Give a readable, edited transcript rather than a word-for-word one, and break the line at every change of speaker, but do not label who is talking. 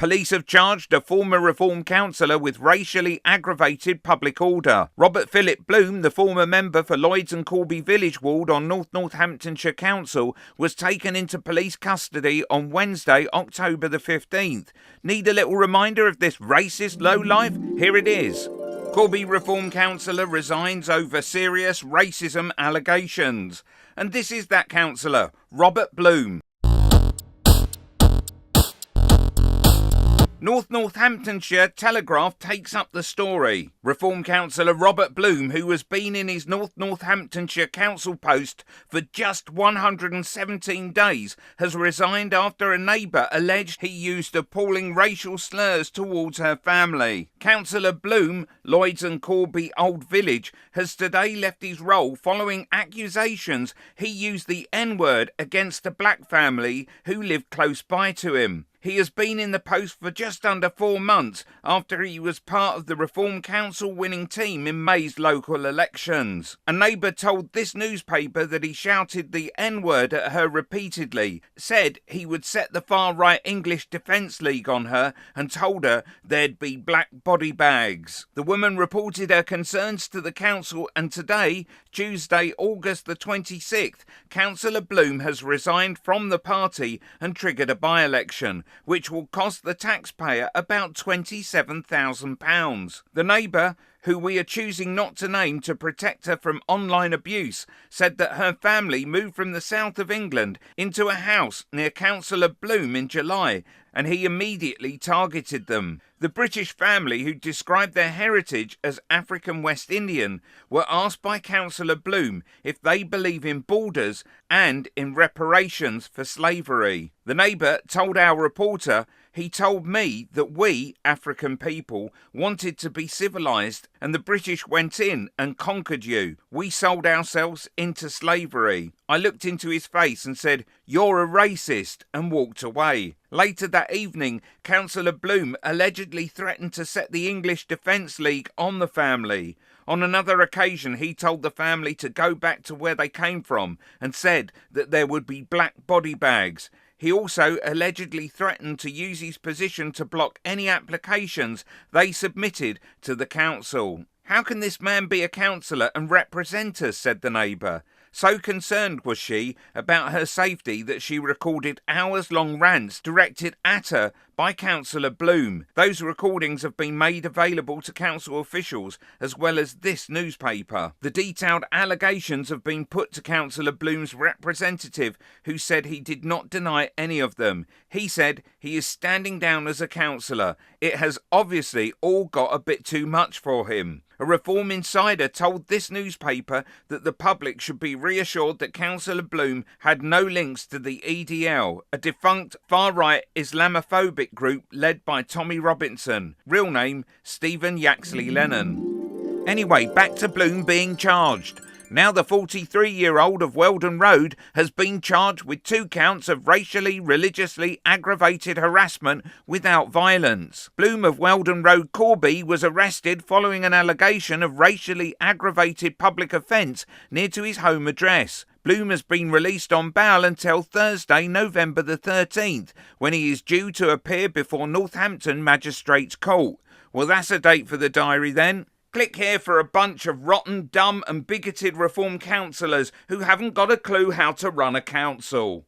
Police have charged a former Reform councillor with racially aggravated public order. Robert Philip Bloom, the former member for Lloyds and Corby Village Ward on North Northamptonshire Council, was taken into police custody on Wednesday, October the 15th. Need a little reminder of this racist lowlife? Here it is. Corby Reform councillor resigns over serious racism allegations. And this is that councillor, Robert Bloom. North Northamptonshire Telegraph takes up the story. Reform councillor Robert Bloom, who has been in his North Northamptonshire council post for just 117 days, has resigned after a neighbour alleged he used appalling racial slurs towards her family. Councillor Bloom, Lloyds and Corby Old Village, has today left his role following accusations he used the N-word against a black family who lived close by to him. He has been in the post for just under 4 months after he was part of the Reform Council winning team in May's local elections. A neighbour told this newspaper that he shouted the N-word at her repeatedly, said he would set the far-right English Defence League on her and told her there'd be black body bags. The woman reported her concerns to the council, and today, Tuesday, August the 26th, Councillor Bloom has resigned from the party and triggered a by-election, which will cost the taxpayer about £27,000. The neighbour, who we are choosing not to name to protect her from online abuse, said that her family moved from the south of England into a house near Councillor Bloom in July, and he immediately targeted them. The British family, who described their heritage as African West Indian, were asked by Councillor Bloom if they believe in borders and in reparations for slavery. The neighbour told our reporter, "He told me that we, African people, wanted to be civilised and the British went in and conquered you. We sold ourselves into slavery." I looked into his face and said, "You're a racist," and walked away. Later that evening, Councillor Bloom allegedly threatened to set the English Defence League on the family. On another occasion, he told the family to go back to where they came from and said that there would be black body bags. He also allegedly threatened to use his position to block any applications they submitted to the council. "How can this man be a councillor and represent us?" said the neighbour. So concerned was she about her safety that she recorded hours-long rants directed at her by Councillor Bloom. Those recordings have been made available to council officials as well as this newspaper. The detailed allegations have been put to Councillor Bloom's representative, who said he did not deny any of them. He said he is standing down as a councillor. It has obviously all got a bit too much for him. A Reform insider told this newspaper that the public should be reassured that Councillor Bloom had no links to the EDL, a defunct far-right Islamophobic group led by Tommy Robinson, real name Stephen Yaxley Lennon. Anyway, back to Bloom being charged. Now the 43-year-old of Weldon Road has been charged with 2 counts of racially, religiously aggravated harassment without violence. Bloom of Weldon Road, Corby, was arrested following an allegation of racially aggravated public offence near to his home address. Bloom has been released on bail until Thursday, November the 13th, when he is due to appear before Northampton Magistrates Court. Well, that's a date for the diary then. Click here for a bunch of rotten, dumb and bigoted Reform councillors who haven't got a clue how to run a council.